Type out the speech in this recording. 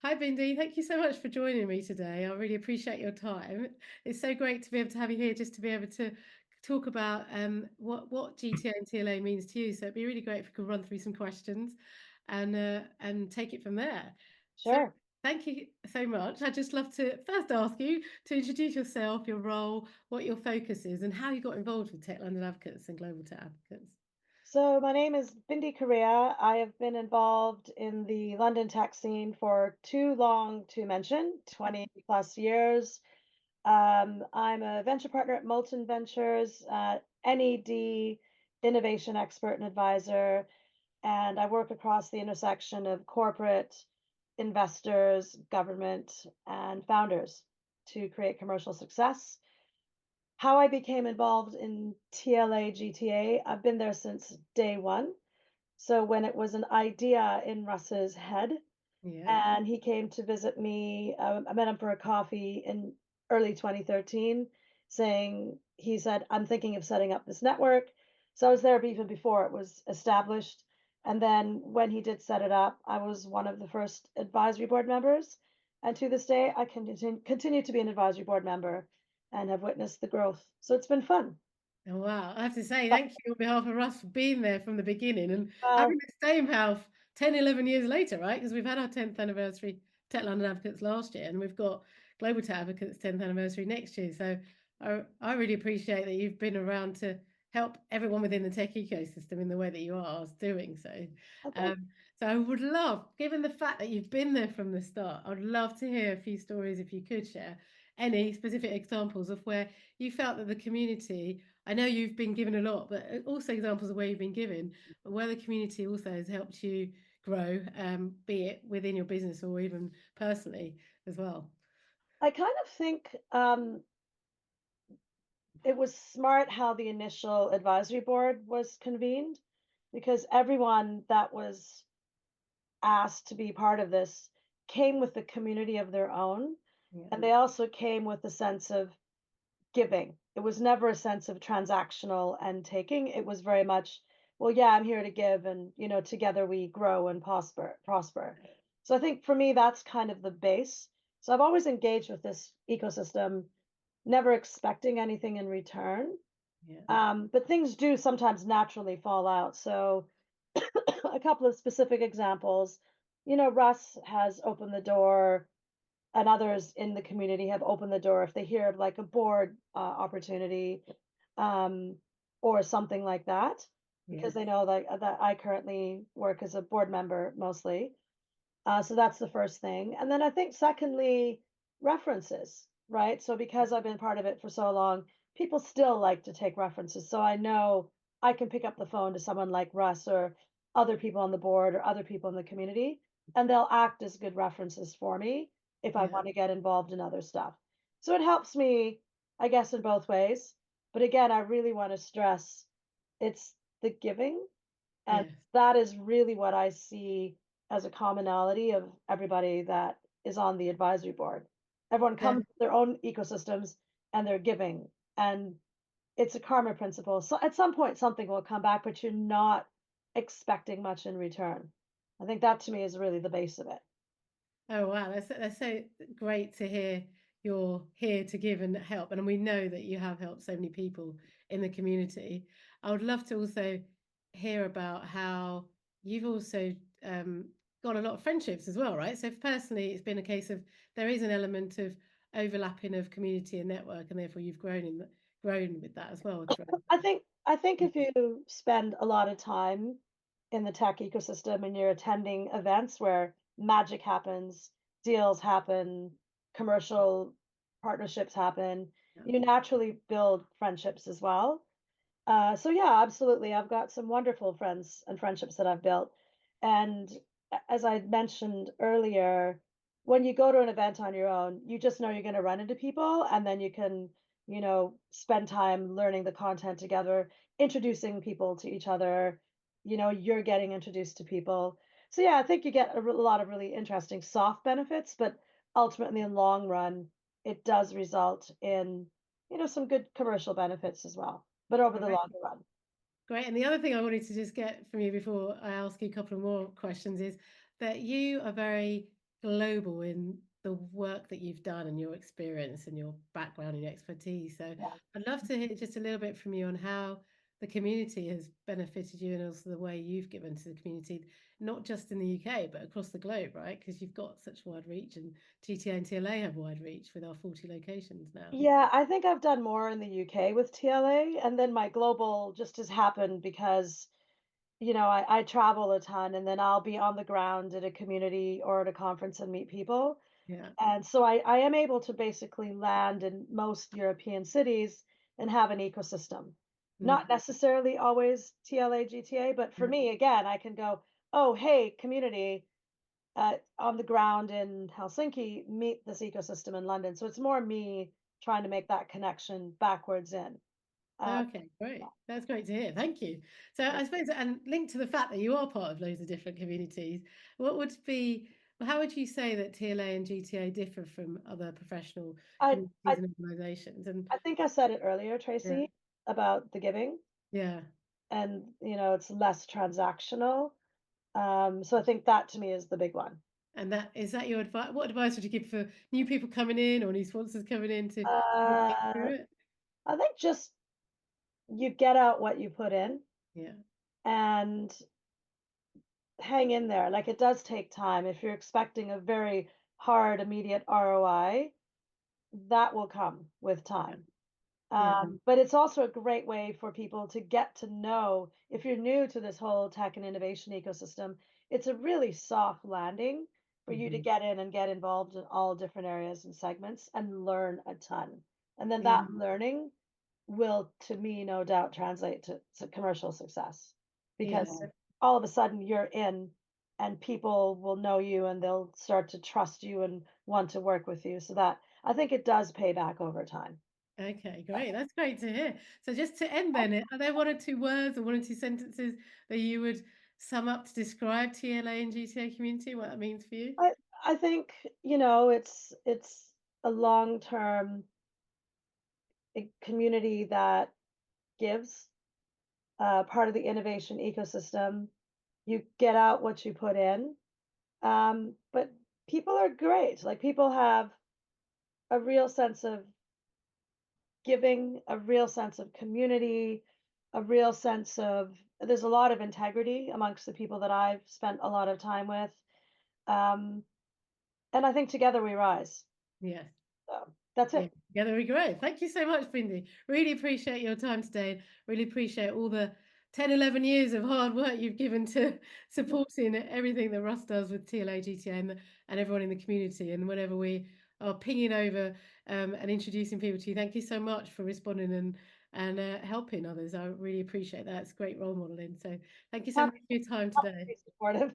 Hi, Bindi. Thank you so much for joining me today. I really appreciate your time. It's so great to be able to have you here just to be able to talk about what GTA and TLA means to you. So it'd be really great if we could run through some questions and take it from there. So Sure. thank you so much. I'd just love to first ask you to introduce yourself, your role, what your focus is, and how you got involved with Tech London Advocates and Global Tech Advocates. So my name is Bindi Korea. I have been involved in the London tech scene for too long to mention, 20 plus years. I'm a venture partner at Molten Ventures, NED, innovation expert and advisor, and I work across the intersection of corporate, investors, government, and founders to create commercial success. How I became involved in TLA GTA, I've been there since day one. So when it was an idea in Russ's head, Yeah. and he came to visit me, I met him for a coffee in early 2013, saying, he said, I'm thinking of setting up this network. So I was there even before it was established. And then when he did set it up, I was one of the first advisory board members. And to this day, I continue to be an advisory board member and have witnessed the growth. So it's been fun. Oh, wow. I have to say, thank you on behalf of Russ for being there from the beginning and having Well, the same health 10, 11 years later, right? Because we've had our 10th anniversary Tech London Advocates last year, and we've got Global Tech Advocates 10th anniversary next year. So I really appreciate that you've been around to help everyone within the tech ecosystem in the way that you are doing so. okay. So I would love, given the fact that you've been there from the start, I'd love to hear a few stories if you could share any specific examples of where you felt that the community, I know you've been given a lot, but also examples of where you've been given, but where the community also has helped you grow, be it within your business or even personally as well. I kind of think it was smart how the initial advisory board was convened because everyone that was asked to be part of this came with the community of their own. Yeah. And they also came with a sense of giving. It was never a sense of transactional and taking. It was very much, well, yeah, I'm here to give, and together we grow and prosper. So I think for me, that's kind of the base. So I've always engaged with this ecosystem, never expecting anything in return. Yeah. But things do sometimes naturally fall out. So a couple of specific examples. Russ has opened the door, and others in the community have opened the door if they hear of like a board opportunity, um, or something like that, Yeah. because they know that I currently work as a board member mostly. So that's the first thing. And then I think secondly, references, right? So because I've been part of it for so long, people still like to take references. So I know I can pick up the phone to someone like Russ or other people on the board or other people in the community, and they'll act as good references for me if I Yeah. want to get involved in other stuff. So it helps me, I guess, in both ways. But again, I really want to stress it's the giving, and Yes. that is really what I see as a commonality of everybody that is on the advisory board. Everyone Yeah. comes with their own ecosystems and they're giving. And it's a karma principle. So at some point, something will come back, but you're not expecting much in return. I think that to me is really the base of it. Oh, wow. That's so great to hear you're here to give and help. And we know that you have helped so many people in the community. I would love to also hear about how you've also got a lot of friendships as well, right? So personally, it's been a case of there is an element of overlapping of community and network, and therefore you've grown with that as well throughout. I think if you spend a lot of time in the tech ecosystem and you're attending events where magic happens, deals happen, commercial partnerships happen, Yeah. you naturally build friendships as well. So yeah, absolutely. I've got some wonderful friends and friendships that I've built. And as I mentioned earlier, when you go to an event on your own, you just know you're going to run into people, and then you can, spend time learning the content together, introducing people to each other. You're getting introduced to people. So yeah, I think you get a lot of really interesting soft benefits, but ultimately in the long run, it does result in, some good commercial benefits as well, but over the Great. longer run. Great. And the other thing I wanted to just get from you before I ask you a couple of more questions is that you are very global in the work that you've done and your experience and your background and your expertise. So Yeah. I'd love to hear just a little bit from you on how the community has benefited you and also the way you've given to the community, not just in the UK, but across the globe, right? Because you've got such wide reach and GTA and TLA have wide reach with our 40 locations now. Yeah, I think I've done more in the UK with TLA, and then my global just has happened because, I travel a ton and then I'll be on the ground at a community or at a conference and meet people. Yeah. And so I am able to basically land in most European cities and have an ecosystem. Not Mm. necessarily always TLA, GTA, but for Yeah. me, again, I can go, oh, hey, community, on the ground in Helsinki, meet this ecosystem in London. So it's more me trying to make that connection backwards in. Uh, Okay, great. That's great to hear. Thank you. So yeah. I suppose, and linked to the fact that you are part of loads of different communities, what would be, well, how would you say that TLA and GTA differ from other professional I, I, communities and organizations? And I think I said it earlier, yeah, Tracy, about the giving, yeah. and it's less transactional. So I think that to me is the big one. And that is that your advice? What advice would you give for new people coming in or new sponsors coming in to get Uh, through it? I think just you get out what you put in Yeah, and hang in there. Like it does take time. If you're expecting a very hard, immediate ROI, that will come with yeah, time. yeah. But it's also a great way for people to get to know if you're new to this whole tech and innovation ecosystem, it's a really soft landing for you to Hmm. get in and get involved in all different areas and segments and learn a ton. And then Yeah, that learning will, to me, no doubt translate to commercial success yeah. because all of a sudden you're in and people will know you and they'll start to trust you and want to work with you. So that I think it does pay back over time. Okay, great. That's great to hear. So just to end then, are there one or two words or one or two sentences that you would sum up to describe TLA and GTA community, what that means for you? I I think, it's a long-term community that gives, part of the innovation ecosystem. You get out what you put in. But people are great. Like people have a real sense of giving, a real sense of community, a real sense of there's a lot of integrity amongst the people that I've spent a lot of time with. Um, and I think together we rise. Yes. So that's Yeah, it. together we grow. Thank you so much, Bindi. Really appreciate your time today. Really appreciate all the 10, 11 years of hard work you've given to supporting everything that Russ does with TLA, GTA, and everyone in the community. And whenever we are pinging over and introducing people to you, thank you so much for responding and helping others. I really appreciate that. It's great role modeling. So thank you so much Happy, for your time happy to today. be supportive.